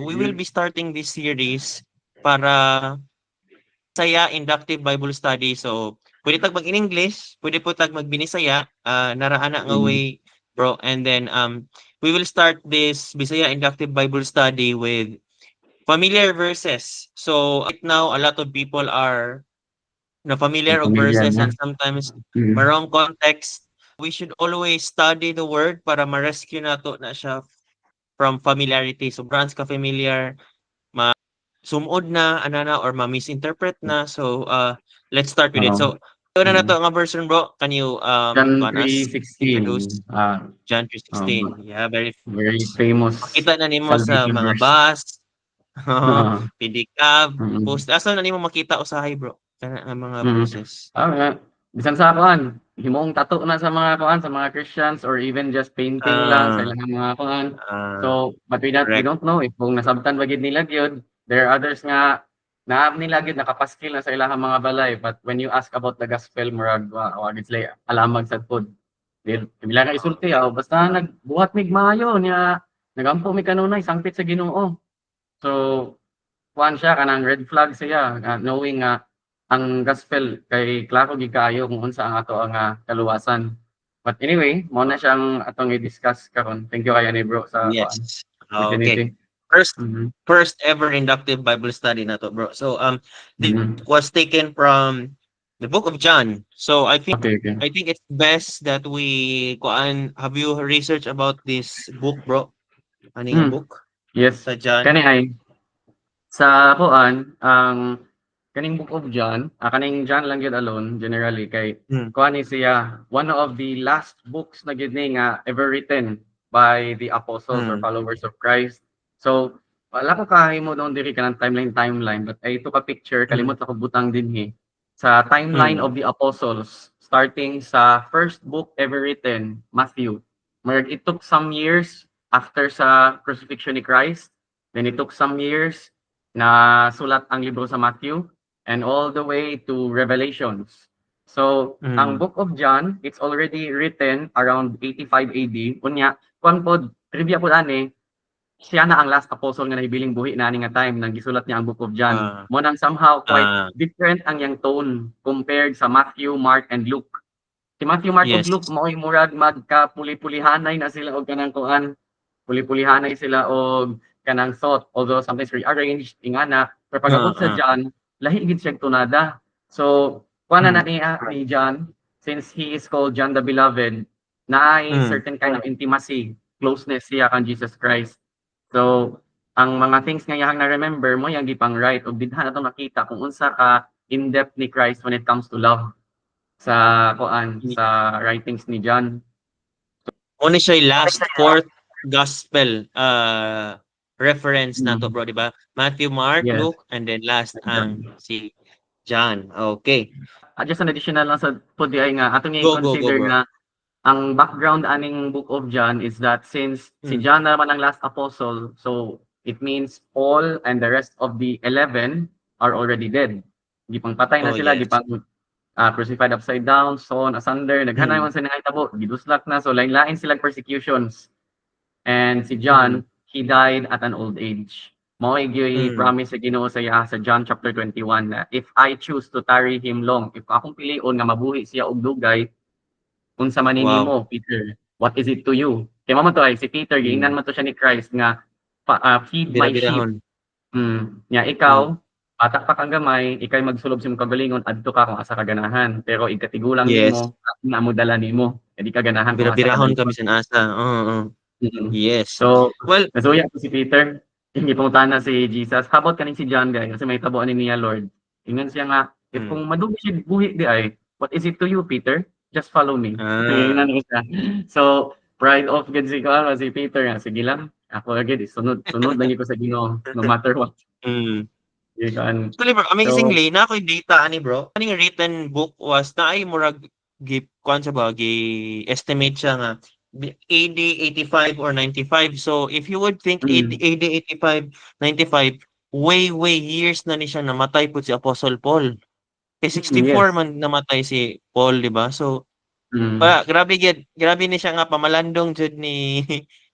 We will be starting this series para saya inductive Bible study. So, pwede tag mag-in-English, pwede po tag mag-Binisaya, naraana nga Mm. way, bro. And then, we will start this Bisaya inductive Bible study with familiar verses. So, right now, a lot of people are na familiar og Pamilyar verses na. and sometimes Mm. marong context. We should always study the word para ma-rescue nato na siya from familiarity. So, branch ka familiar, sumod na, anana, or ma-misinterpret na. So, let's start with it. Oo. So, ito na Mm. to nga version, bro. Can you, John kuan us, 3:16, introduce John um, 3:16? Yeah, very very famous makita na nimo sa salvation mga verse. bus, Oo. pedicab, Mm. post. Asa na nimo makita usahay, bro? Kana nga mga Mm. verses. Nga, bisan sa kuan, himoong tattoo na sa mga kuan, sa mga Christians or even just painting lang sa Ah, ilang mga kuan. ah, So, but we correct. don't know if kung nasabtan ba gid nila gyud. There are others nga na nila gyud nakapaskil na sa ilang mga balay, but when you ask about the gospel murag wa gid sila alamag sad pod. Bila nga isulti basta nagbuhat mig maayo niya nagampo mi kanunay sangpit sa Ginoo. So, kuan siya kanang red flag siya knowing nga ang gospel kay klaro gid kaayo kung unsa ang ato ang kaluwasan. But anyway, mo na siyang atong i-discuss karon. Thank you kayo ni bro sa kuan Yes. Okay. opportunity. First Mhm. first ever inductive Bible study na to, bro. So, this Mhm. was taken from the book of John. So, Okay, okay. I think it's best that we kuan, have you research about this book, bro? Ano nga Mm. book Yes. sa John? Kani ay sa kuan ang kaning Book of John, kaning John lang gyud alone generally kay Hmm. kuan ni siya one of the last books na gyud ni nga ever written by the apostles or Hmm. followers of Christ. So wala ko kahimo doon diri kanang timeline but ay ito ka picture Hmm. kalimot ako butang dinhi sa timeline Hmm. of the apostles starting sa first book ever written, Matthew. Murag it took some years after sa crucifixion ni Christ. Then it took some years na sulat ang libro sa Matthew and all the way to Revelations. So, ang Hmm. Book of John, it's already written around 85 AD. Unya, kung pod, trivia po ani, siya na ang last apostle nga nahibiling buhi na ani nga time nang gisulat niya ang Book of John. Ah, Mo nang somehow quite ah, different ang yang tone compared sa Matthew, Mark, and Luke. Si Matthew, Mark, ug yes. Luke, mao'y murag magka-puli-pulihanay na sila og kanang kuan, puli-pulihanay sila og kanang thought, although sometimes rearranged, ingana, pero pag-abot sa Ah. John, lahi gid siyang tunada. So, kuana Hmm. na ni John, since he is called John the Beloved, naay Hmm. certain kind of intimacy, closeness siya kan Jesus Christ. So, ang mga things nga iyang na-remember mo, yang gipang right, o didhan atong nakita kung unsa ka in-depth ni Christ when it comes to love sa kuan sa writings ni John. Mo siya yung last fourth gospel reference na to, Mm. bro, di ba? Matthew, Mark, Yes, Luke, and then last ang John. si John. Okay. Just an additional lang sa pud di ay nga atong Go, i-consider bro. nga ang background aning Book of John is that since si Hmm. John naman ang last apostle, so it means Paul and the rest of the 11 are already dead. Gipang patay na Oh, sila, yes. gipang crucified upside down, sawn asunder, naghanay Hmm. man sa nahitabo, giduslak na, so lain-lain silang persecutions. And si Hmm. John, he died at an old age. Mao gyud Hmm. promise sa Ginoo sa iya sa John chapter 21 na if I choose to tarry him long, if akong pilion nga mabuhi siya og dugay, unsa man Wow. nimo Peter, what is it to you? Kay mamo to ay si Peter Hmm. giingnan man to siya ni Christ nga feed my sheep. Bira-birahon. Nya Hmm. ikaw, bata pa kang gamay, ikay magsulob sa imong kagalingon adto ka kung asa ka ganahan. Pero ikatigulang Yes. nimo, na mo dala nimo, di ka ganahan kung asa ka Bira-birahon dayon. kami sa asa. Oo. Mm. Yes. So, Well, nasuya ko si Peter, hindi pumunta na si Jesus. Habot kaning si John guys, kasi may tabuan ni niya Lord. Ingon siya nga, if hmm. kung madubi siya buhi di ay, what is it to you, Peter? Just follow me. Ah. Ingon siya. So, pride of God si Peter nga, sige lang. Ako agad, sunod lang ko sa Ginoo, no matter what. Hmm. Gikan. Actually, bro, So, amazingly, na ako'y data ani bro. Kaning written book was na ay murag kuan sa ba estimate siya nga AD 85 or 95. So if you would think mm, AD 85, 95, way years na ni siya namatay po si Apostle Paul. Kay 64 yes. man namatay si Paul, di ba? So Mm, grabe ni siya nga pamalandong jud ni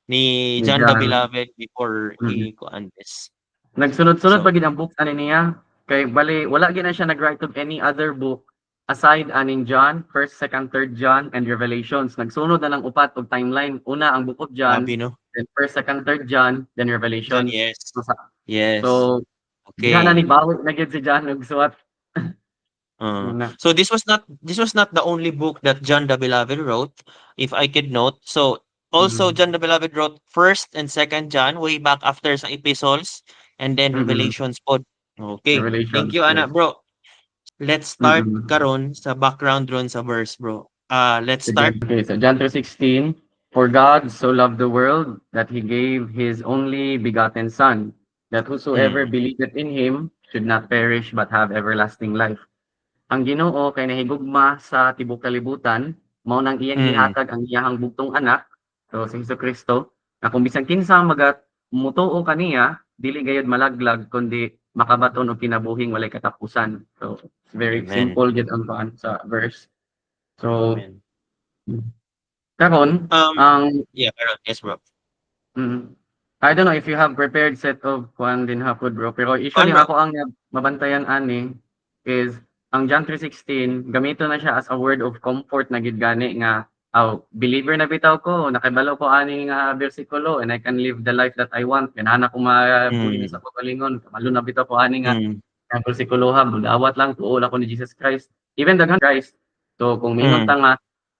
ni Ni John the John. Beloved before Mm. kuan this. Nagsunod-sunod So, pa gid ang book ani niya. Kay bali wala gid na siya nag-write of any other book aside aning John, 1st, 2nd, 3rd John and Revelations. Nagsunod na lang upat og timeline. Una ang book of John, grabe no. then 1st, 2nd, 3rd John, then John, Revelations. yes. So, Yes. so diha na Okay. ni bawi na gid si John og suwat. Muna. So this was not the only book that John the Beloved wrote, if I could note. So also Mm. John the Beloved wrote 1st and 2nd John way back after sa epistles and then Mm. Revelations pod. Okay. Thank Revelations, you, Ana, yes. bro. Let's start Mm. karon sa background ron sa verse, bro. Let's Sige. start. Okay, so John 3:16, for God so loved the world that he gave his only begotten Son, that whosoever Mm. believeth in him should not perish but have everlasting life. Ang Ginoo kay nahigugma sa tibuok kalibutan, mao nang iyang Mm. gihatag ang iyahang bugtong anak, so si Kristo, na kung bisan kinsa mutuo kaniya, dili gayud malaglag kundi makabaton og kinabuhing walay katapusan. So, it's very Amen. simple gid ang paan sa verse. So, Amen. karon Um, ang yeah, karon. Yes, bro. I don't know if you have prepared set of kuan din hapon bro, pero Kuan, usually bro. ako ang mabantayan ani is ang John 3:16 gamito na siya as a word of comfort na gid gani nga believer na bitaw ko, nakibalo ko ani nga bersikulo and I can live the life that I want. Ganahan ako mabuhi Mm. sa pagalingon. Kamalo na bitaw ko ani nga Mm. ang bersikuluha, budawat lang tuo ako ni Jesus Christ. Even daghan Christ. So kung mingon Mm. ta nga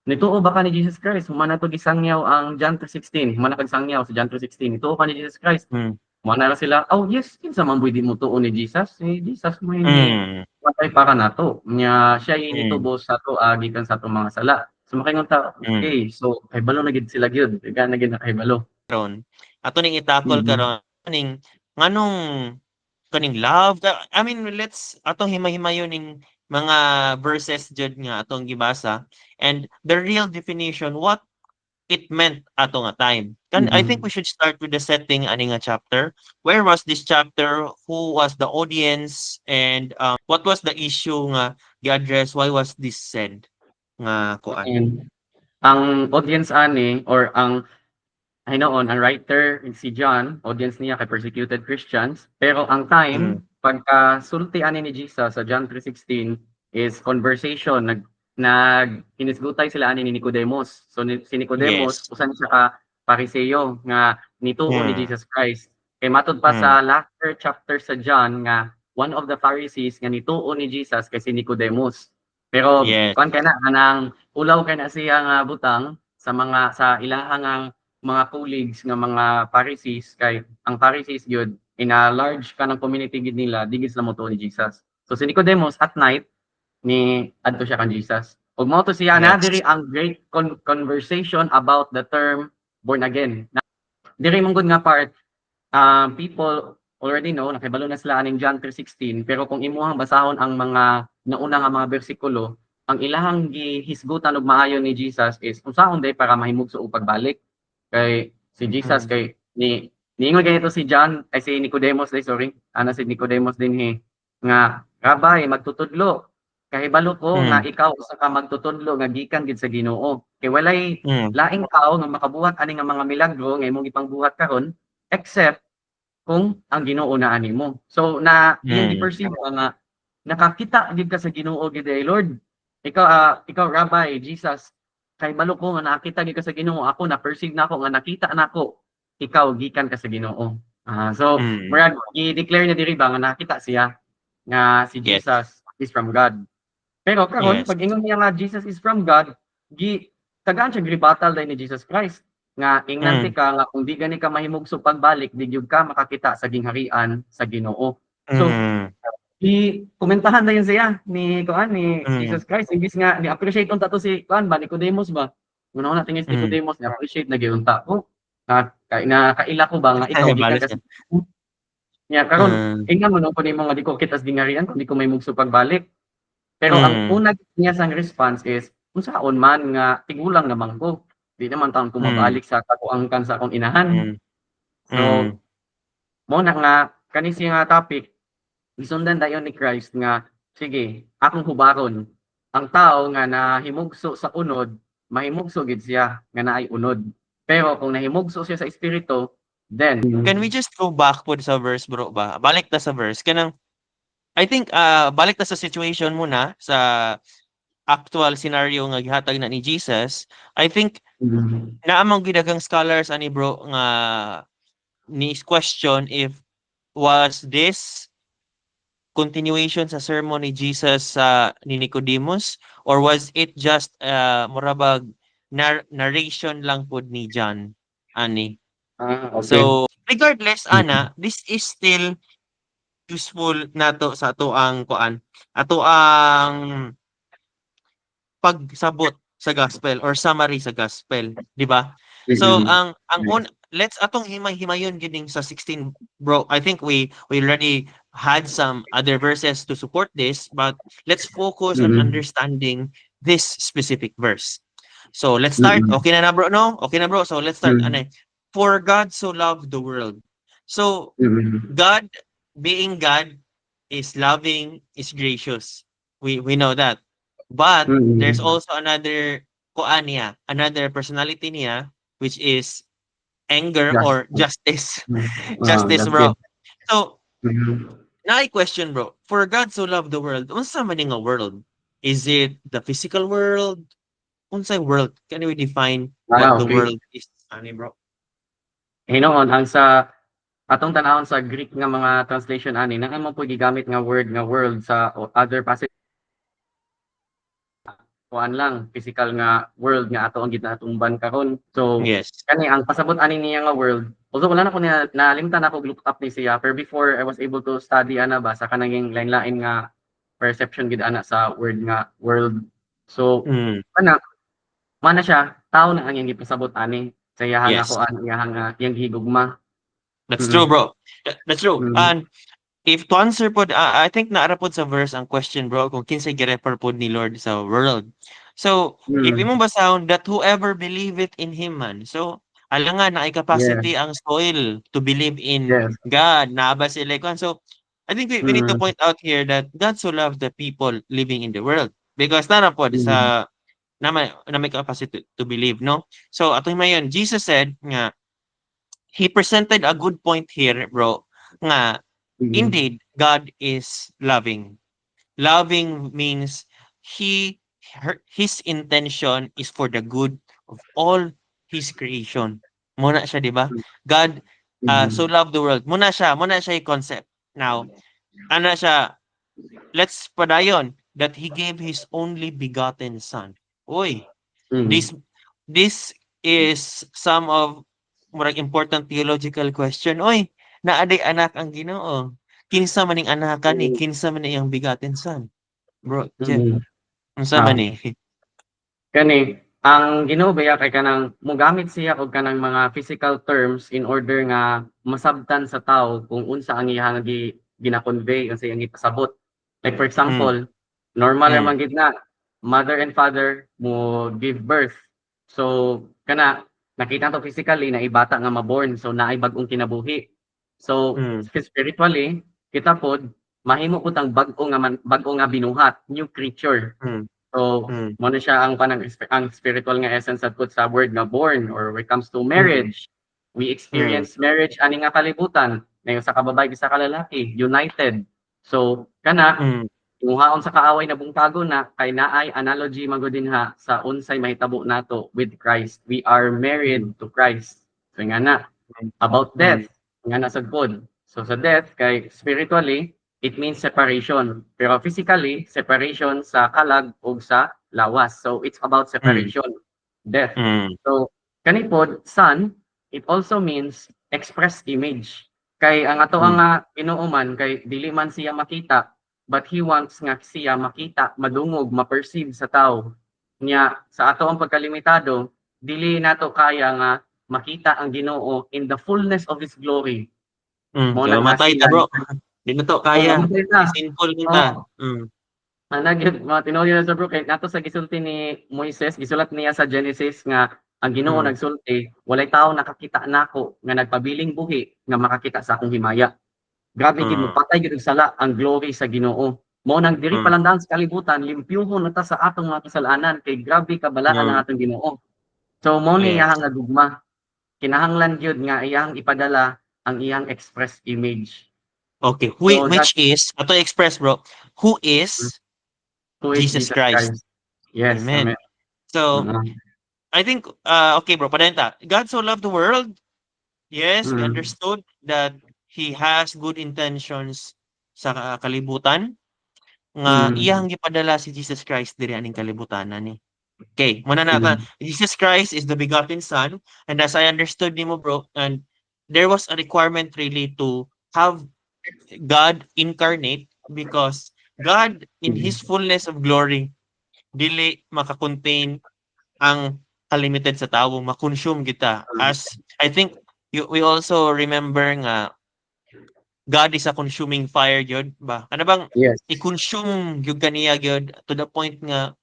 nituo ba ka ni Jesus Christ? Humana to gisangyaw ang John 3:16. Humana kag sangyaw sa John 3:16. Nituo ka ni Jesus Christ. Mm. Humana na sila, oh yes, kinsa man di mo tuo ni Jesus? Si Jesus mo ini Mm. patay para nato. Nya siya ini Mm. tubos sa to gikan sa to mga sala. So makingon ta, Mm. okay, so kahibalo na gid sila gyud. Kaya na gid na kahibalo. Karon. Ato ning itakol Mm. karon ning nganong kaning love. I mean, let's atong himay-himayon ning mga verses jud nga atong gibasa and the real definition what it meant ato nga time. I think Mm. we should start with the setting ani nga chapter. Where was this chapter? Who was the audience? And what was the issue nga gi-address? Why was this said? Nga kuan. And ang audience ani or ang hinoon ang writer si John, audience niya kay persecuted Christians, pero ang Mm. time pagkasulti ani ni Jesus sa John 3:16 is conversation hinisgutay sila ani ni Nicodemus. So si Nicodemus Yes. usa siya ka Pariseo nga nituo ni Mm. Jesus Christ. Kay matud pa Mm. sa latter chapter sa John nga one of the Pharisees nga nituo ni Jesus kay si Nicodemus. Pero Yes. kuan kay na kanang ulaw kay na siya nga butang sa ilahang mga colleagues nga mga Pharisees kay ang Pharisees gyud in a large kanang community gid nila di gid sila motuo ni Jesus. So si Nicodemus at night ni adto siya kan Jesus. Ug mao to siya na Yes. diri ang great conversation about the term born again. Diri mong gud nga part people already know nakibalo na sila aning John 3:16 pero kung imuhang basahon ang mga nauna nga mga bersikulo ang ilahang gihisgutan og maayo ni Jesus is unsaon day para mahimugso og pagbalik kay si Jesus Mm. kay niingon ganito si John ay si Nicodemus day sorry ana si Nicodemus dinhi nga rabay magtutudlo kahibalo ko nga Mm. ikaw usa ka magtutudlo nga gikan gid sa Ginoo kay walay Mm. laing tao nga makabuhat ani nga mga milagro nga imong ipangbuhat karon except kung ang Ginoo naa nimo. So iyang Mm. gi-perceive nga nakakita gid ka sa Ginoo gid Lord. Ikaw Rabbi Jesus kahibalo ko nga nakita gid ka sa Ginoo ako na-perceive nako nga nakita nako ikaw gikan ka sa Ginoo. So Mm. murag i-declare niya diri ba nga nakita siya nga si Yes. Jesus is from God. Pero karon Yes. pag ingon niya nga Jesus is from God, tagaan siya gibattle dahil ni Jesus Christ nga ingnan Mm. ka nga kung di gani ka mahimugso pagbalik di gyud ka makakita sa gingharian sa Ginoo. So Mm. komentahan na yun siya ni Mm. Jesus Christ imbis nga ni appreciate unta to si Nicodemus ba. Una na tingis Mm. Nicodemus ni appreciate na gyud unta ko. Na kaila ko ba nga ikaw gikan Balos ka yan. niya karon Mm. ingnan mo no kun imo nga di ko kitas gingharian kung di ko mahimugso pagbalik. Pero ang Mm. una niya sang response is, unsaon man nga tigulang naman ko. Di naman taon ko Mm. mabalik sa kakuangkan sa akong inahan. Mm. So, Mm. mo na nga kani siya nga topic gisundan dayon ni Christ nga sige, akong hubaron. Ang tao nga nahimugso sa unod, mahimugso gid siya nga naay unod. Pero kung nahimugso siya sa espiritu, then Can we just go back po sa verse bro ba? Balik ta sa verse. Kanang I think balik ta sa situation muna sa actual scenario nga gihatag na ni Jesus. I think naamang gidagang scholars ani bro nga ni question if was this continuation sa sermon ni Jesus sa ni Nicodemus or was it just murabag narration lang pod ni John ani. okay. So regardless ana, this is still useful nato sa ato ang kuan, ato ang pagsabot sa gospel or summary sa gospel, di ba? So let's atong himay-himayon gining sa 16 bro. I think we already had some other verses to support this, but let's focus on understanding this specific verse. So let's start. Okay na bro, no? Okay na bro. So let's start. Ano? For God so loved the world. So God being God is loving, is gracious. We know that. But there's also another kuan niya, another personality niya which is anger or justice. Justice, bro. So, na question, bro. For God so loved the world. Unsa man nga world? Is it the physical world? Unsay world? Can we define what the world is? Ani, bro? Hinoon ang sa atong tanawon sa Greek nga mga translation ani nang amo po gigamit nga word nga world sa other passage kuan lang physical nga world nga ato ang ginatumban karon. So Yes. kani ang pasabot ani niya nga world. Although wala na ko nalimtan ako look up ni siya, pero before I was able to study ana ba sa kanang lain-lain nga perception gid ana sa word nga world. So ana mana siya tao na ang iyang gipasabot ani sa iyang Yes. ako an iyang higugma. That's true, bro. That's true. And if to answer pod, I think naara pod sa verse ang question, bro, kung kinsay girefer pod ni Lord sa world. So, if imong basahon that whoever believeth in him man. So, alangan na ay capacity ang soil to believe in God. Naaba sila kon. So, I think we need to point out here that God so loved the people living in the world because nara pod sa na may capacity to believe, no? So, ato mayon, Jesus said nga he presented a good point here, bro, nga indeed God is loving. Loving means his intention is for the good of all his creation. Muna siya, di ba? God so loved the world. Muna siya yung concept. Now, ano siya, let's padayon that he gave his only begotten son. Uy, this is some of murag important theological question. Oy, naaday anak ang Ginoo. Kinsa man ning anakan ni, kinsa man iyang bigaten son. Bro, Jeff. Unsa man ni? Kani ang Ginoo baya kay kanang mogamit siya og kanang mga physical terms in order nga masabtan sa tao kung unsa ang iyang gina-convey unsa iyang ipasabot. Like for example, normal man gid na mother and father mo give birth. So kana nakita to physically na ibata nga maborn so naay bag-ong kinabuhi. So spiritually kita pod mahimo pud ang bag-o nga binuhat, new creature. So mo na siya ang ang spiritual nga essence at put sa word nga born or when it comes to marriage. We experience marriage ani nga kalibutan ngayon sa kababay sa kalalaki united. So kana muhaon sa kaaway na bungtago na kay naay analogy magudinha sa unsay mahitabo nato with Christ. We are married to Christ. So nga na about death nga na sad pod. So sa death kay spiritually it means separation. Pero physically separation sa kalag ug sa lawas. So it's about separation, death. So kani pod son it also means express image. Kay ang ato ang Ginoo kay dili man siya makita but he wants nga siya makita, madungog, ma-perceive sa tao. Nya sa ato ang pagkalimitado, dili nato kaya nga makita ang Ginoo in the fullness of his glory. Mo na matay ta, bro. Di na to kaya. Sinful kita. Nagyud mga tinuod na sa bro kay nato sa gisulti ni Moises, gisulat niya sa Genesis nga ang Ginoo nagsulti, walay tawo nakakita nako nga nagpabiling buhi nga makakita sa akong himaya. Grabe gid mo patay gid sala ang glory sa Ginoo. Mao nang diri palandang sa kalibutan limpyuhon nata sa atong mga kasalanan kay grabe kabalaan ang atong Ginoo. So mao ni iyang nga dugma. kinahanglan gyud nga iyang ipadala ang iyang express image. Okay, So that which is, ato express bro, who is who is Jesus Jesus Christ. Christ. Yes, Amen. amen. So, Mm, I think, okay bro, padenta. God so loved the world. Yes, we mm, understood that He has good intentions sa kalibutan. Nga mm, iyang gipadala si Jesus Christ diri aning kalibutanan ni. Okay, muna na mm, Jesus Christ is the begotten Son, and as I understood nimo bro, and there was a requirement really to have God incarnate because God in mm. His fullness of glory dili maka-contain ang unlimited sa tawo, ma-consume kita. As I think we also remember nga God is a consuming fire gyud ba? Ano bang Yes. i-consume gyud kaniya gyud to the point nga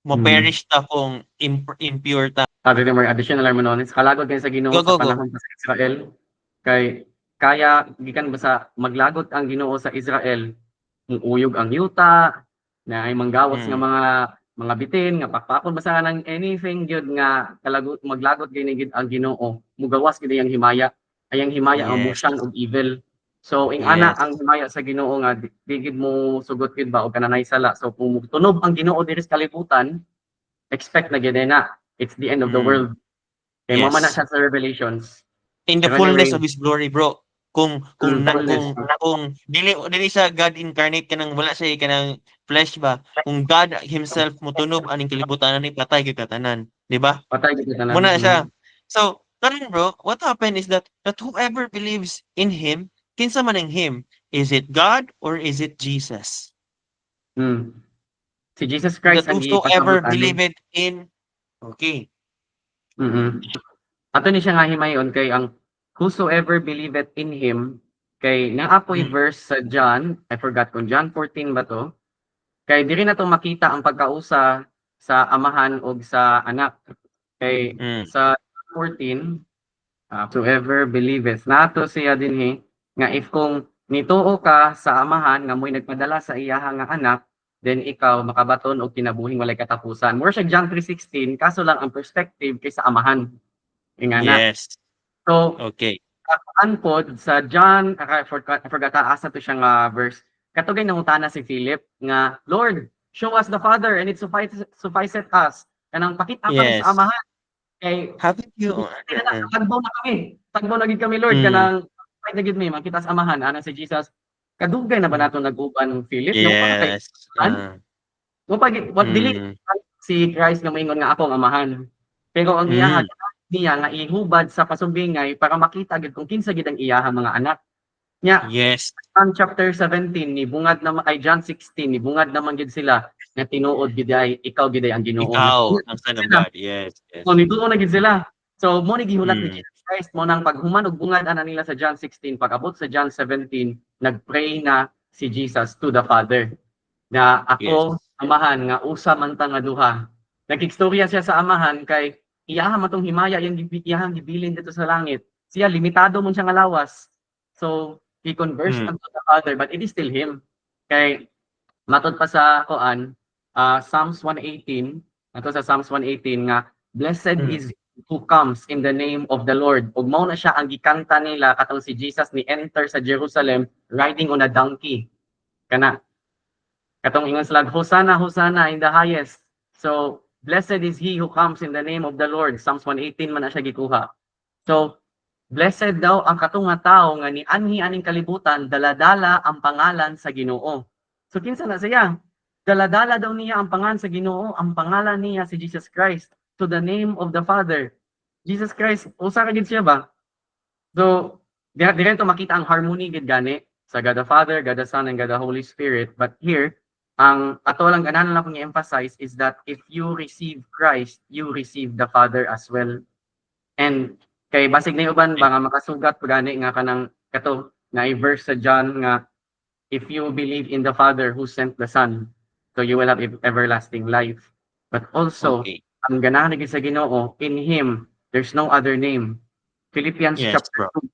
Mm. mo-perish ta kung impure ta. Sabi ko more additional harmonics. Kalagod kayo sa Ginoo Go, sa go, go. panahon pa sa Israel. Kay kaya gikan ba sa maglagot ang Ginoo sa Israel, muuyog ang yuta, na ay manggawas nga Mm. mga bitin nga pakpakon basa ng anything gyud nga kalagot maglagot gini gid ang Ginoo. Mugawas gid ang himaya. Ayang himaya ang Yes. motion og evil. So ing ana ang Yes. himaya sa Ginoo nga di gid mo sugot gid ba og kananay sala. So kung tunob ang Ginoo diri sa kalibutan, expect na gid na it's the end of the Mm. world. Kay mama na Yes. siya sa Revelations. In the Pero fullness anyway, of His glory, bro. fullness. Kung dili siya God incarnate kanang wala siya kanang flesh ba. Kung God himself motunob aning kalibutan ni patay gyud katanan, di ba? Patay gid tanan. Muna siya. So, karon bro, what happened is that whoever believes in him, kinsa man ang him? Is it God or is it Jesus? Mm. Si Jesus That Christ ang whosoever gipasabot ani. believed in, okay. Mm. Ato ni siya nga himayon kay ang whosoever believeth in him kay naapoy Mm, verse sa John, I forgot kung John 14 ba to. Kay diri na to makita ang pagkausa sa amahan ug sa anak. Kay mm, sa 14, whoever believeth nato siya dinhi nga if kung nituo ka sa amahan nga mo'y nagpadala sa iyaha nga anak, then ikaw makabaton og kinabuhing walay katapusan. More siya John 3:16 kaso lang ang perspective kay sa amahan. Ingana. yes. So Okay. kakuan pod sa John, I forgot asa to siya nga verse. Katugay nangutana si Philip nga, Lord, show us the Father and it sufficeth us. Kanang pakita kami sa Yes. amahan. Kay Haven't you? tagbaw na kami. Tagbaw na gid kami Lord Mm, kanang fight na gid mi makita sa amahan ana si Jesus. Kadugay na ba mm, nato nag-uban Philip? Yung pa kay yes. mo pa what dili Mm, si Christ nga moingon nga ako ang amahan. Pero ang iyaha mm, niya nga ihubad sa pasumbingay para makita gid kung kinsa gid ang iyaha mga anak. Nya yes. John chapter 17 ni bungad na ay John 16 ni bungad naman gid sila nga tinuod gid ay ikaw gid ay ang Ginoo nya. Ikaw, ang Son of God. Yes, yes. So nituo na gid sila. So mo ni gihulat ni Mm, Jesus Christ mo nang paghuman og bungad ana nila sa John 16 pag-abot sa John 17 nagpray na si Jesus to the Father na yes. ako amahan nga usa man ta nga duha. Nakigstorya siya sa amahan kay iyaha man tong himaya yang iyahang gibilin dito sa langit. Siya limitado man siya nga lawas. So he conversed Mm, unto the Father but it is still him. Kay matod pa sa koan Psalms 118 ato sa Psalms 118 nga blessed mm, is who comes in the name of the Lord. Ug mao na siya ang gikanta nila katong si Jesus ni enter sa Jerusalem riding on a donkey. Kana katong ingon sila, Hosanna, Hosanna in the highest. So, blessed is he who comes in the name of the Lord. Psalms 118 man na siya gikuha. So, blessed daw ang katong nga tawo nga ni anhi aning kalibutan, daladala ang pangalan sa Ginoo. So, kinsa na siya? Daladala daw niya ang pangalan sa Ginoo, ang pangalan niya si Jesus Christ to the name of the Father. Jesus Christ, usa ka gid siya ba? So, direto makita ang harmony gid gani sa God the Father, God the Son, and God the Holy Spirit. But here, ang ato lang ganahan lang akong i-emphasize is that if you receive Christ, you receive the Father as well. And kay basig na uban ba nga makasugat pa gani nga kanang kato na i-verse sa John nga if you believe in the Father who sent the Son, so you will have everlasting life. But also, okay. ang ganahan gid sa Ginoo, in Him, there's no other name. Philippians Yes, chapter bro. 2.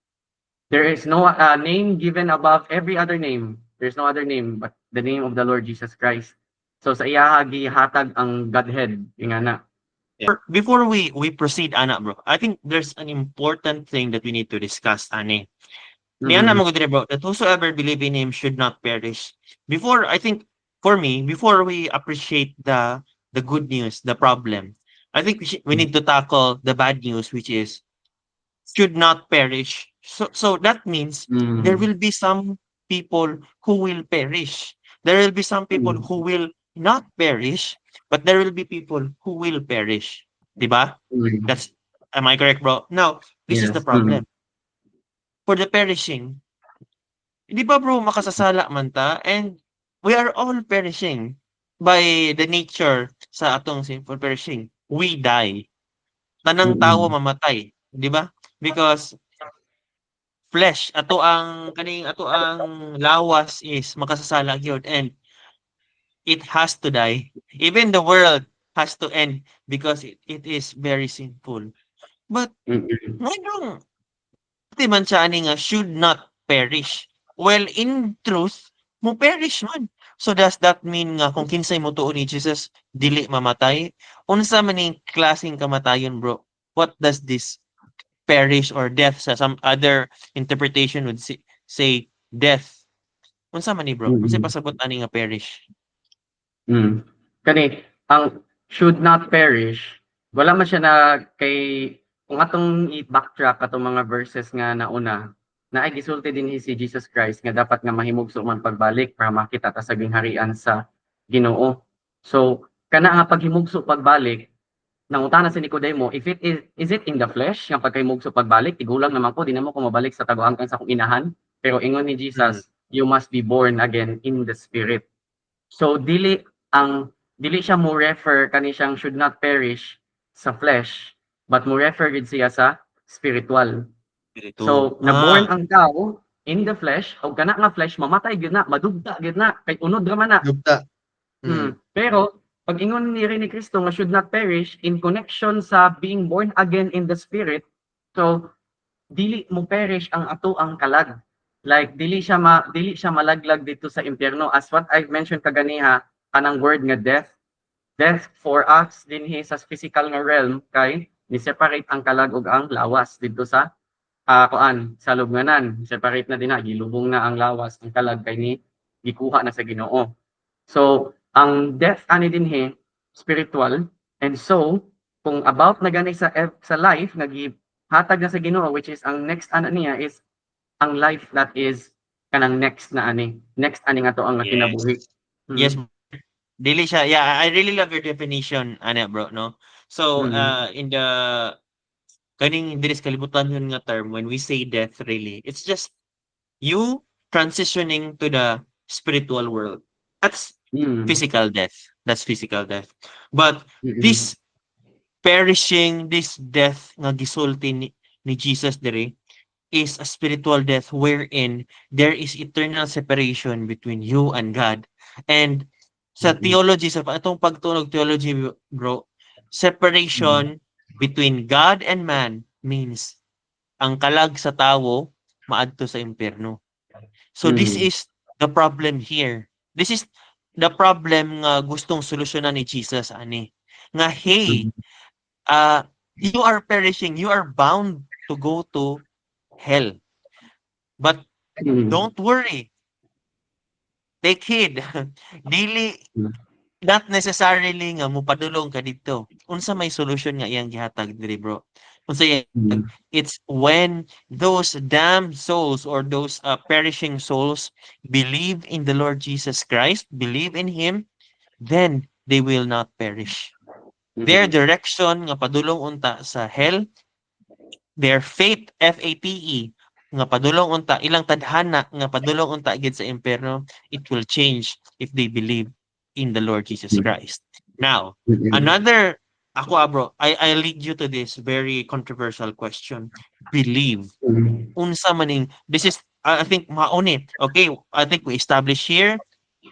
There is no name given above every other name. There's no other name but the name of the Lord Jesus Christ. So sa iya gihatag ang Godhead, ingana. Before we proceed, ana bro, I think there's an important thing that we need to discuss, ani. Niyan na Mm. mo bro, that whosoever believe in him should not perish. Before, I think, for me, before we appreciate the good news, the problem, I think we need to tackle the bad news, which is should not perish. So that means there Mm. will be some people who will perish. There will be some people Mm. who will not perish, but there will be people who will perish. 'Di ba? Mm. That's Am I correct, bro? Now, this is the Yes. Mm. problem. For the perishing, 'di ba bro, makasasala man ta and we are all perishing by the nature sa atong sinful perishing. We die. Tanang tawo Mm. mamatay, 'di ba? Because flesh ato ang lawas is makasasala gyud and it has to die. Even the world has to end because it is very sinful. But Mm. ngayong di man siya ani nga should not perish. Well, in truth, mo perish man. So does that mean nga kung kinsay mo tuo ni Jesus dili mamatay? Unsa man ning klaseng kamatayon, bro? What does this perish or death sa some other interpretation would say death? Unsa man ni bro? Unsay Mm. pasabot ani nga perish? Mm. Kani ang should not perish, wala man siya na kay kung atong i-backtrack atong mga verses nga nauna, naay gisulti dinhi si Jesus Christ nga dapat nga mahimugso man pagbalik para makita ta sa gingharian sa Ginoo. So kana nga paghimugso pagbalik, nangutana si Nicodemo, if is it in the flesh yang pagkahimugso pagbalik, tigulang naman ko, di naman ko mabalik sa taguangkan sa akong inahan. Pero ingon ni Mm. Jesus, you must be born again in the spirit. So dili siya mo refer kani siyang should not perish sa flesh, but mo refer gid siya sa spiritual. Spiritual. So naborn ang tao in the flesh, o kana nga flesh mamatay gyud na, madugta gyud na, kay unod ra man na. Dugta. Mm. Pero pag ingon ni Kristo nga should not perish in connection sa being born again in the spirit, so dili mo perish ang ato ang kalag. Like dili siya malaglag dito sa impyerno as what I've mentioned kaganiha kanang word nga death. Death for us dinhi sa physical nga realm kay ni separate ang kalag ug ang lawas dito sa kuan sa lubnganan. Separate na dinha gilubong na ang lawas ang kalag kay ni gikuha na sa Ginoo. So ang death ani dinhi spiritual, and so kung about na gani sa life nga hatag na sa Ginoo, which is ang next ana niya is ang life that is kanang next ani nga to ang Yes. kinabuhi. Yes. Dili siya. Yeah, I really love your definition, ana bro, no? So, in the kaning diri sa kalibutan yun nga term, when we say death, really, it's just you transitioning to the spiritual world. That's physical death. That's physical death. But this perishing, this death nga gisulti ni Jesus diri is a spiritual death wherein there is eternal separation between you and God. And sa theology, sa atong pagtunog theology, bro, separation between God and man means ang kalag sa tawo maadto sa impyerno. So this is the problem here. This is the problem nga gustong solusyonan ni Jesus ani. Nga hey, you are perishing, you are bound to go to hell. But don't worry. Take heed. Dili not necessarily nga mopadulong ka dito. Unsa may solution nga iyang gihatag diri, bro? Unsa it's when those damned souls or those perishing souls believe in the Lord Jesus Christ, believe in him, then they will not perish. Their direction nga padulong unta sa hell, their fate, F-A-T-E, nga padulong unta, ilang tadhana nga padulong unta gid sa impyerno, it will change if they believe in the Lord Jesus Christ. Now, another, bro, I lead you to this very controversial question. Believe. Unsa maning, this is, I think, mauni. Okay, I think we established here,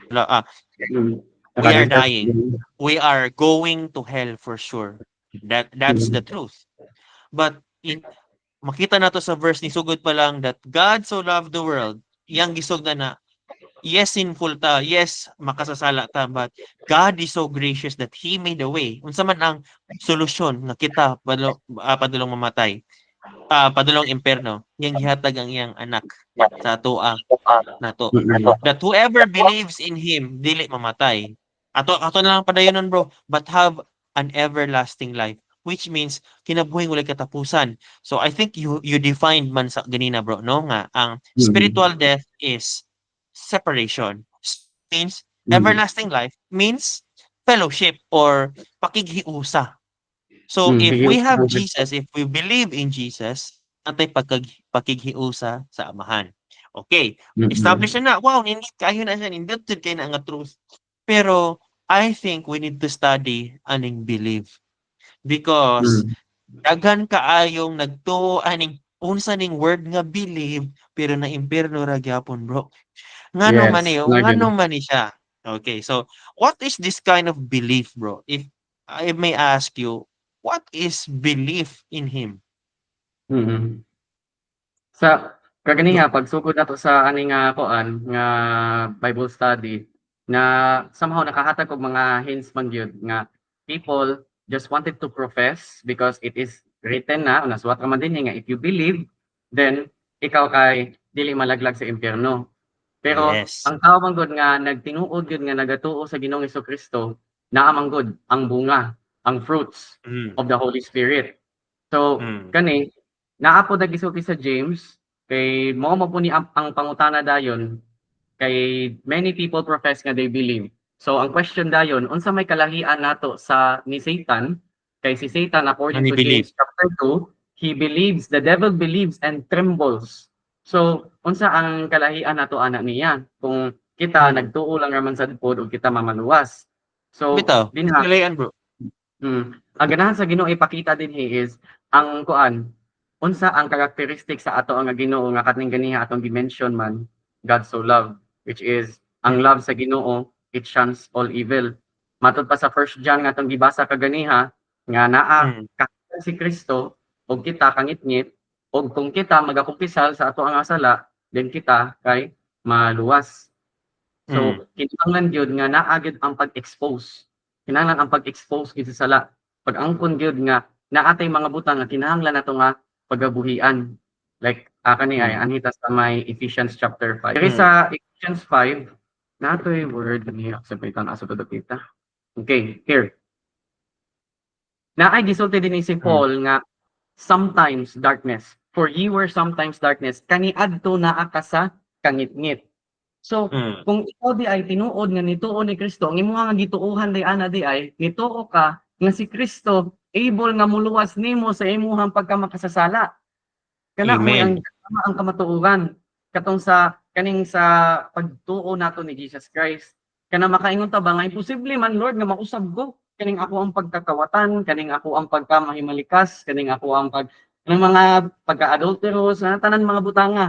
we are dying. We are going to hell for sure. That's the truth. But makita nato sa verse ni sugod pa lang that God so loved the world, iyang gisog na yes, sinful ta, yes, makasasala ta, but God is so gracious that He made a way. Unsa man ang solusyon nga kita padulong mamatay, padulong impierno, yang gihatag ang iyang anak sa atoa nato. Mm. That whoever believes in Him, dili mamatay. Ato na lang padayonon bro, but have an everlasting life. Which means, kinabuhi walay katapusan. So I think you defined man sa ganina bro, no? Nga, ang Mm. spiritual death is separation. Means, Mm. everlasting life means fellowship or pakighiusa. So if Sige. we have Jesus, if we believe in Jesus, atay pakighiusa sa Amahan. Okay, establish Mm. na wow, nindot kayo na siya, nindot jud kay na nga truth. Pero I think we need to study aning believe because Mm. daghan kaayong nagtuo aning unsa ning word nga believe pero na impierno ra gyapon bro. Ngano man Yes, ni ngano nagin. man ni siya. Okay, so what is this kind of belief bro? If I may ask you, what is belief in him? Mm. Sa kagani Do nga pagsugod nato sa ani nga kuan nga Bible study na somehow nakahatag og mga hints man gyud nga people just wanted to profess because it is written na nasuwat ra man dinhi nga if you believe then ikaw kay dili malaglag sa impyerno. Pero yes. ang tao man gud nga nagtinuod gyud nga nagatuo sa Ginoong Hesukristo naa man gud ang bunga, ang fruits Mm, of the Holy Spirit. So mm, kani naa po nagisulti sa James kay mao man po ni ang pangutana dayon kay many people profess nga they believe. So ang question dayon unsa may kalahian nato sa ni Satan kay si Satan according mani to believe. James chapter 2 he believes the devil believes and trembles. So unsa ang kalahian nato ana niya kung kita Mm. nagtuo lang raman sa pod ug kita mamaluwas. So Bitaw, dinha kalayan bro. ang ganahan sa Ginoo ipakita dinhi is ang kuan unsa ang characteristic sa ato nga Ginoo nga kaning ganiha atong gi-mention man God so loved which is ang Mm, love sa Ginoo it shuns all evil. Matud pa sa First John nga atong gibasa kaganiha nga naa mm, si Kristo ug kita kangitngit ug kung kita magakumpisal sa ato nga sala then kita kay maluwas. mm, So kinahanglan gyud nga naa gyud ang pag-expose. Kinahanglan ang pag-expose gyud sa sala. Pag-angkon gyud nga naa tay mga butang nga kinahanglan nato nga pagabuhian. Like kani ay mm, anhita sa may Ephesians chapter 5. Diri mm, sa Ephesians 5 natoy word ni sa pitan asa to kita. Okay, here. Naay gisulti dinhi si mm, Paul nga sometimes darkness. For ye were sometimes darkness. Kaniadto naa ka sa kangitngit. So, mm, kung ikaw di ay tinuod nga nituo ni Kristo, ang imong nga gituohan di ana di ay nituo ka nga si Kristo able nga muluwas nimo sa imong pagkamakasasala. Kana moy ang amen. tama ang kamatuoran katong sa kaning sa pagtuo nato ni Jesus Christ. Kana makaingon ta ba nga imposible man Lord nga mausab ko kaning ako ang pagkakawatan, kaning ako ang pagkamahimalikas, kaning ako ang kanang mga pagka-adulterous, tanan mga butanga.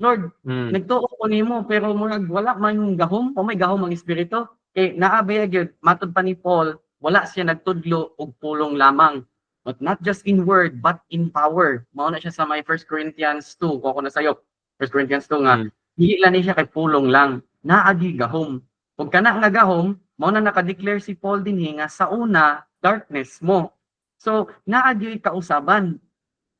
Lord, Mm, nagtuo ko nimo pero murag wala man gahom o may gahom ang espiritu. Kay naa ba gyud matud pa ni Paul, wala siya nagtudlo og pulong lamang. But not just in word, but in power. Mao na siya sa may 1 Corinthians 2, ko na sayo. 1 Corinthians 2 nga, mm, dili lang ni siya kay pulong lang, naagi gahom. Kung kana nga gahom, mao na naka-declare si Paul dinhi nga sa una, darkness mo. So, naagi kausaban.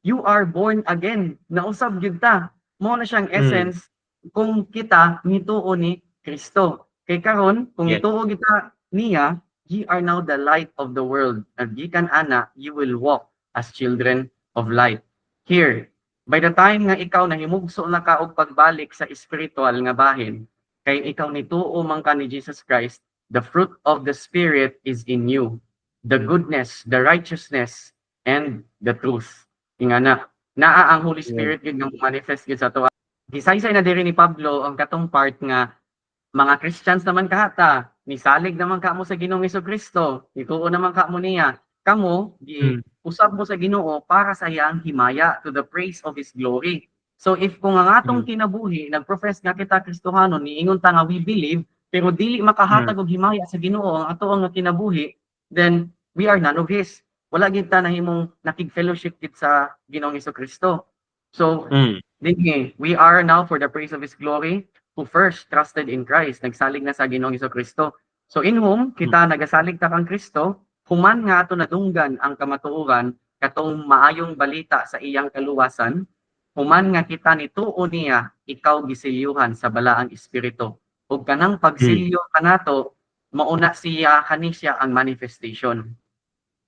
You are born again. Nausab gyud ta. Mao na siyang mm, essence kung kita nituo ni Kristo. Kay karon, kung yes. nituo kita niya, ye are now the light of the world. And gikan ana, you will walk as children of light. Here, by the time nga ikaw nahimugso na ka og pagbalik sa spiritual nga bahin, kay ikaw nituo man ka ni Jesus Christ, the fruit of the Spirit is in you. The goodness, the righteousness, and the truth. Ingana, naa ang Holy Yes. Spirit yun nga manifest gyud sa ato. Gisaysay na diri ni Pablo ang katong part nga mga Christians naman kahata, nisalig naman kamo sa Ginoong Hesukristo, nituo naman kamo niya. Kamo Mm, usab mo sa Ginoo para sa iyang himaya to the praise of his glory. So if kung ang atong mm, kinabuhi nagprofess nga kita Kristohanon niingon ta nga we believe pero dili mm, makahatag og himaya sa Ginoo ang ato nga kinabuhi, then we are none of his. Wala gid ta nahimong nakig-fellowship gid sa Ginoong Hesukristo. So mm, Dinhi, we are now for the praise of His glory, who first trusted in Christ, nagsalig na sa Ginoong Kristo. So in whom kita nagasalig ta kang Kristo, human nga ato nadunggan ang kamatuoran katong maayong balita sa iyang kaluwasan, human nga kita nituo niya ikaw gisilyuhan sa balaang espiritu. Ug kanang pagsilyo kanato mauna siya kanisya ang manifestation.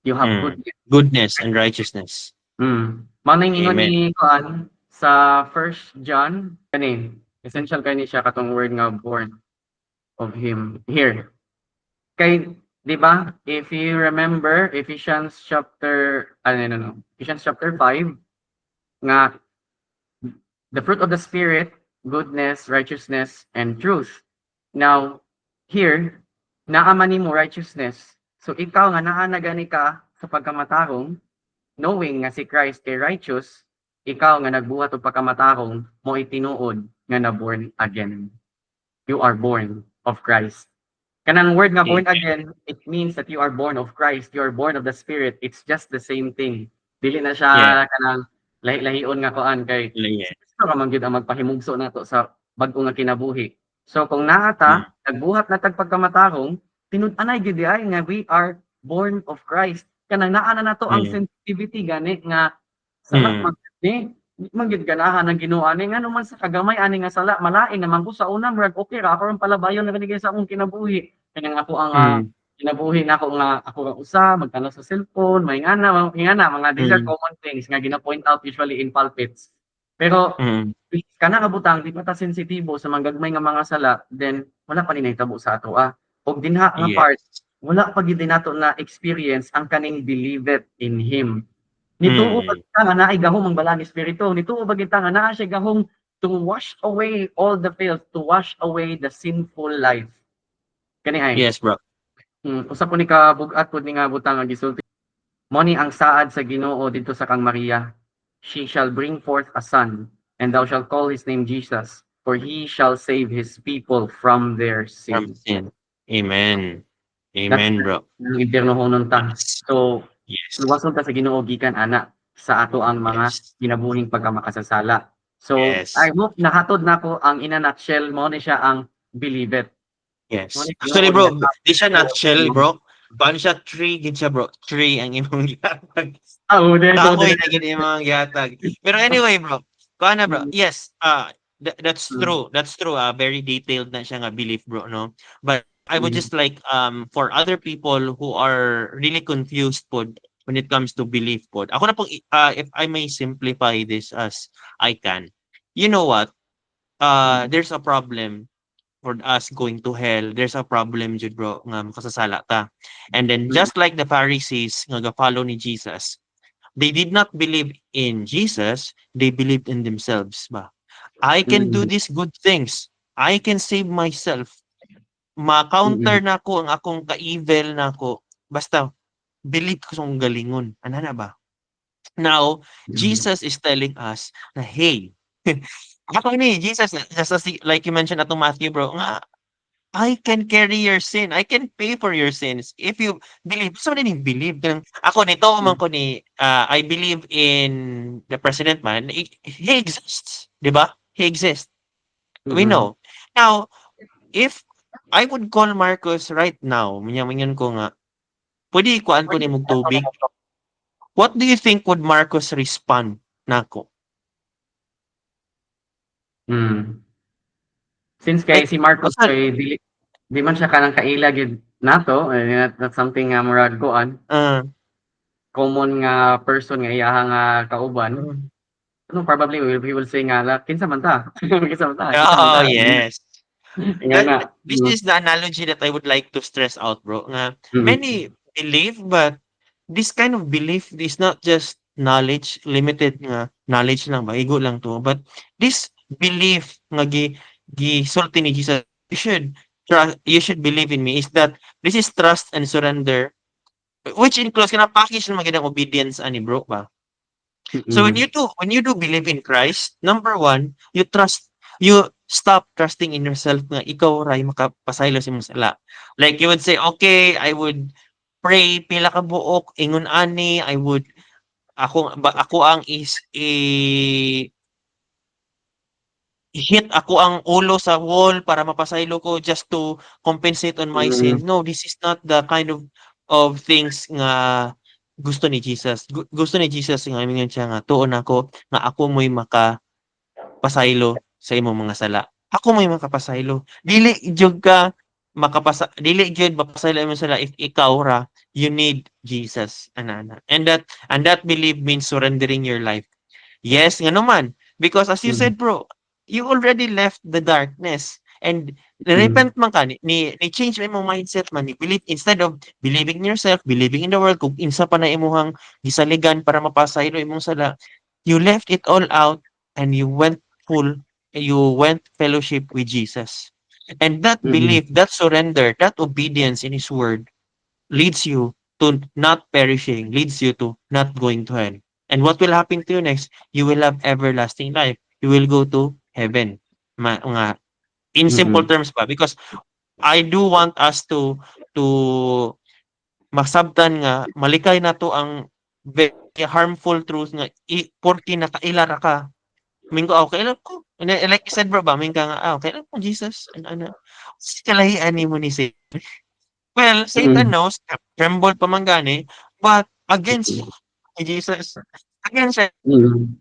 You have Mm. good. Goodness and righteousness. Mao na ingon Amen. ni kuan sa First John kani essential kani siya katong word nga born of him here. Kay di ba if you remember Ephesians chapter Ephesians chapter 5 nga the fruit of the spirit goodness, righteousness and truth. Now here naa man nimo righteousness. So ikaw nga naa na gani ka sa pagkamatarong knowing nga si Christ kay righteous, ikaw nga nagbuhat og pagkamatarong mo itinuod nga na born again. You are born of Christ. Kanang word nga born again, it means that you are born of Christ, you are born of the Spirit. It's just the same thing. Dili na siya kanang lahi-lahion nga kuan kay Yeah. Kristo ra man gyud ang magpahimugso nato sa bag-o nga kinabuhi. So kung naa ta, nagbuhat na tag pagkamatarong, tinud-anay gyud ay nga we are born of Christ. Kanang naa na nato ang sensitivity gani nga sala ni man gyud ganahan ang Ginoo ani nga naman sa kagamay ani nga sala malain naman ko sa una murag okay ra ako ron palabayon na kanigay sa akong kinabuhi. Kanang ako ang kinabuhi na ako nga ako nga usa magtanaw sa cellphone, ingana mga these are common things nga gina-point out usually in pulpits. Pero kana ka butang di pa ta sensitibo sa manggagmay nga mga sala then wala pa ni nahitabo sa ato og dinha nga part wala pa gid nato na experience ang kaning believeth in him. Nituo ba kita nga naay gahom ang balang espiritu, nituo ba kita nga naa siya gahom to wash away all the filth, to wash away the sinful life. Kani ay. Yes, bro. Usa po ni ka bugat pud ni nga butang nga gisulti. Mao ni ang saad sa Ginoo didto sa kang Maria. She shall bring forth a son, and thou shalt call his name Jesus, for he shall save his people from their From sins. sin. Amen. Amen, bro. Ang impyerno honon ta. So, Yes. luwason ta sa Ginoo gikan ana sa ato ang mga kinabuhing pagkamakasasala. So, I hope nahatod nako ang in a nutshell mo ni siya ang believe it. Yes. Actually, bro, di siya nutshell, bro. Paano siya? 3, gid siya, bro. 3 ang imong gihatag. Kahoy na gid imong gihatag. Pero anyway, bro. Kuha na, bro. Yes, that's true. That's true. Very detailed na siya nga belief, bro, no? But I would just like for other people who are really confused po when it comes to belief po. Ako na pong if I may simplify this as I can. You know what? There's a problem for us going to hell. There's a problem jud, bro, nga makasasala ta. And then just like the Pharisees nga ga-follow ni Jesus, they did not believe in Jesus, they believed in themselves ba. I can do these good things. I can save myself. Ma-counter na ko ang akong ka-evil na ko. Basta believe ko sa galingon. Ano na ba? Now, Jesus is telling us na hey, ako ni Jesus, just as like you mentioned atong Matthew, bro, nga I can carry your sin. I can pay for your sins if you believe. So din believe kang ako nito man ko ni I believe in the president man. He exists, 'di ba? He exists. We know. Now, if I would call Marcos right now, minyan ko nga, pwede kuan ko ni mong tubig. What do you think would Marcos respond nako? Since kay si Marcos kay di man siya kanang kaila gid nato, that's something nga murag kuan. Common nga person nga iyaha nga kauban. Probably he will say nga kinsa man ta? Kinsa man ta? Oh, yes. Nga This is the analogy that I would like to stress out, bro. Many believe, but this kind of belief is not just knowledge, limited nga knowledge lang ba, igo lang to, but this belief nga gisulti ni Jesus, you should believe in me, is that this is trust and surrender, which includes kana package na magandang obedience ani, bro ba. So when you do believe in Christ, number one, you stop trusting in yourself nga ikaw ray makapasaylo sa imong sala. Like you would say, okay, I would pray pila ka buok ingon ani, ako ang hit ako ang ulo sa wall para mapasaylo ko just to compensate on my Mm. sins. No, this is not the kind of things nga gusto ni Jesus. Gusto ni Jesus nga mingon siya nga tuon ako nga ako mo'y makapasaylo sa imong mga sala. Ako mo'y makapasaylo. Dili jud ka dili jud mapasaylo imong sala if ikaw ra you need Jesus anana. And that belief means surrendering your life. Yes, nga naman. Because as you Mm. said, bro, you already left the darkness. And Mm. repent man ka, ni change mo imong mindset man, ni believe, instead of believing in yourself, believing in the world, kung insa pa na imuhang gisaligan para mapasaylo imong sala, you left it all out and you went fellowship with Jesus. And that Mm. belief, that surrender, that obedience in His word leads you to not perishing, leads you to not going to hell. And what will happen to you next? You will have everlasting life. You will go to heaven. Mga in simple Mm. terms pa, because I do want us to masabtan nga malikay na to ang very harmful truth nga porke nakailara ka. Minggo okay lang ko. And then, like I said bro ba, mingka nga okay lang ko Jesus. Ano. Kalahian ni mo ni well, Satan Mm. knows, tremble pa man gani, but against Jesus, against Mm.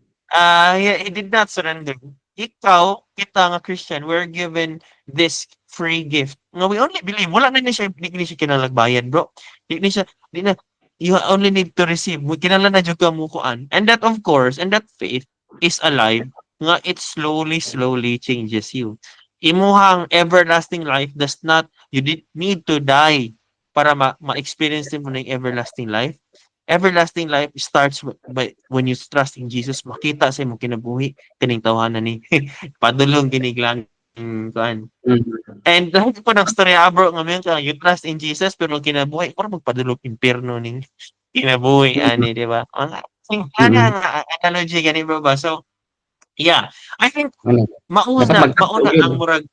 he did not surrender. Ikaw, kita nga Christian, we're given this free gift. Nga we only believe. Wala na siya, di ni siya kinalagbayan, bro. Di ni siya, di na, you only need to receive. Kinala na jud ka mo kuan. And that of course, and that faith is alive, nga it slowly, slowly changes you. Imuhang everlasting life does not, you did need to die para ma-experience mo na yung everlasting life. Everlasting life starts by when you trust in Jesus, makita sa imong kinabuhi kining tawhanan ni padulong kiniglang kuan. Mm. And lahat po ng storya bro nga meron ka, you trust in Jesus pero ang kinabuhi parang magpadulong impyerno ning kinabuhi Mm. ani, di ba? Ang ana Mm. nga analogy gani bro ba? So, yeah, I think Ano, dapat magtakdo mauna yun. ang murag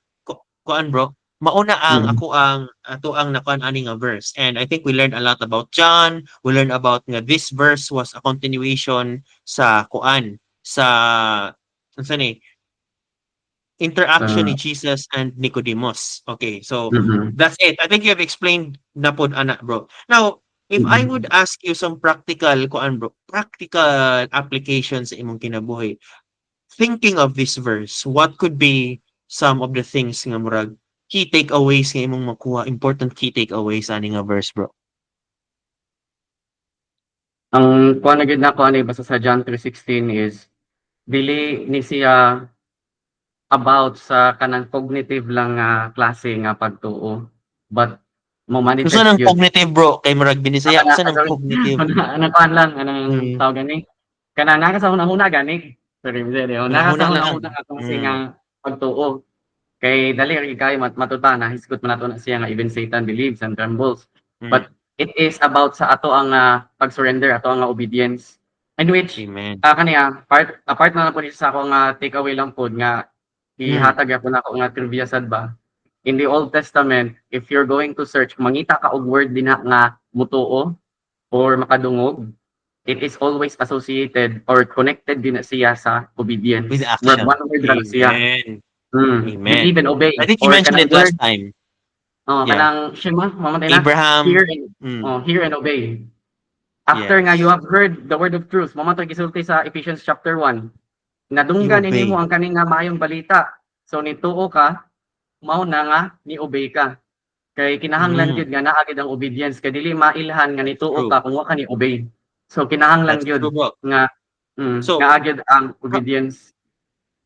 kuan bro, mauna ang Mm. ato ang nakuan ani nga verse. And I think we learned a lot about John. We learned about nga this verse was a continuation sa kuan sa unsa ni interaction Sa ni Jesus and Nicodemus. Okay, so mm. that's it. I think you have explained na pod ana bro. Now, if I would Mm. ask you some practical kuan bro, practical applications sa imong kinabuhi. Thinking of this verse, what could be some of the things nga murag key takeaways nga imong makuha, important key takeaways ani nga verse, bro? Ang kuha na gyud nako ani basta sa John 3:16 is dili ni siya about sa kanang cognitive lang nga klase nga pagtuo, but Unsa mo-manifest ng gyud. cognitive, bro? Kay murag binisaya, Kana unsa ng sorry, cognitive? anang kuan lang, anang Hmm, tawag gani, kanang naa sa hunahuna gani. Sorry, naa hunahuna sa lang. hunahuna nga klase Hmm, nga pagtuo. Kay dali ra gyud kayo matuta na hisgot man nato na siya nga even Satan believes and trembles. hmm. But it is about sa ato ang pag-surrender, ato ang obedience. In which Amen. kaniya part na lang po ni sa ako nga takeaway lang pod nga Hmm, ihatag ako nako nga trivia sad ba. In the Old Testament, if you're going to search, mangita ka og word dinha nga mutuo or makadungog, it is always associated or connected din na siya sa with obedience. Word action. one word ra na siya. Amen. Believe Amen. and obey I think you or mentioned kanang it last word time. Yeah. kanang shema mamatay na Abraham. Hmm, hear and obey. After nga you yes. have heard the word of truth, mamatay gisulti sa Ephesians chapter 1. You Nadunggan nimo obey. ang kaning nga maayong balita. So nituo ka, mao na nga ni obey ka. Kay kinahanglan Hmm, gyud nga naa gyud ang obedience kay dili mailhan nga nituo true. ka kung wa ka ni obey. So kinahanglan That's true, gyud bro. nga So, nga gyud ang obedience.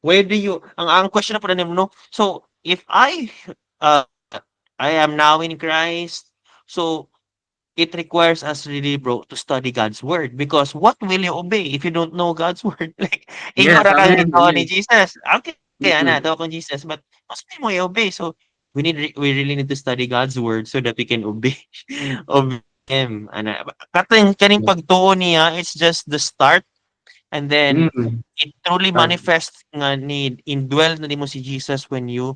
where do you ang question na po na no? So, if uh I am now in Christ, so it requires us really, bro, to study God's word because what will you obey if you don't know God's word? Like, ingo Yes, ra kang amen, gitawa ni amen. Jesus. Okay, ana, Mm. tawa kong Jesus, but mas mo i-obey. So, we really need to study God's word so that we can obey obey Him. Ana, kaning Yes. pagtuo niya, it's just the start. And then Mm. it truly Start. manifests nga ni indwell na nimo si Jesus when you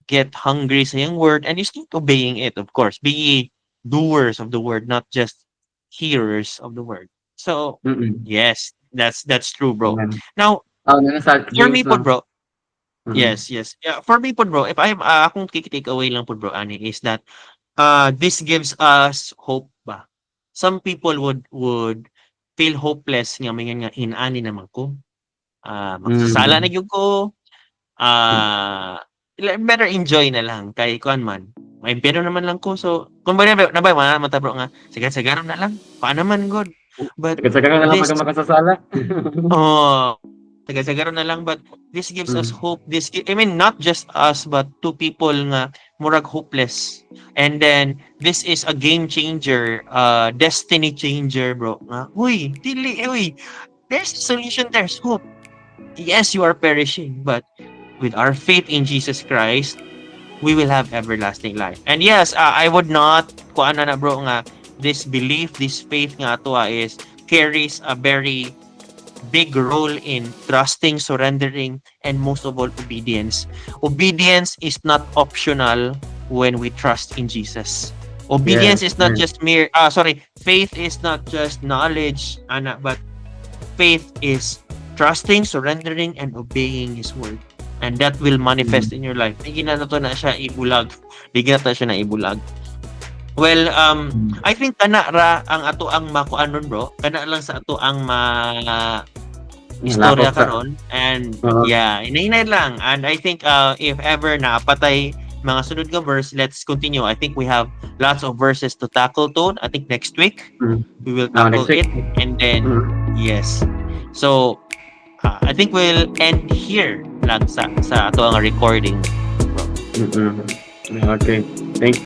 get hungry sa iyang word and you start obeying it, of course. Be ye doers of the word, not just hearers of the word. So, Mm. yes, that's true, bro. Amen. Now, Nasa for me James po, lang. bro, Yes, yes. Yeah, for me po bro, if I'm akong take away lang po bro ani is that this gives us hope ba. Some people would feel hopeless nga mingan nga inani naman ko. Magsasala na Mm. gyud ko. Better enjoy na lang kay kuan man. May pero naman lang ko so kung ba na ba matabro nga sagad-sagaron na lang. Paano man god. But Sagad-sagaran na lang this pagka makasasala. oh taga-sagaro na lang but this gives us Mm. hope. I mean not just us but two people nga murag hopeless. And then this is a game changer, destiny changer bro. Nga, uy, there's a solution, there's hope. Yes, you are perishing but with our faith in Jesus Christ, we will have everlasting life. And yes, I would not kuan na bro nga this belief, this faith nga to is carries a very big role in trusting, surrendering, and most of all, obedience. Obedience is not optional when we trust in Jesus. Obedience Yes, is not yes. just faith is not just knowledge, but faith is trusting, surrendering, and obeying His word. And that will manifest in your life. Hindi na to na siya ibulag. Hindi na to siya na ibulag. Well, I think kana ra ang ato ang makuanon bro. Kana lang sa ato ang istorya Lakop sa karon and Oo. yeah, inahinay lang. And I think if ever naapatay mga sunod nga verse, let's continue. I think we have lots of verses to tackle to. I think next week Mm. we will tackle Next week. it and then yes. So I think we'll end here lang sa ato ang recording. Mm-mm. Okay. Thank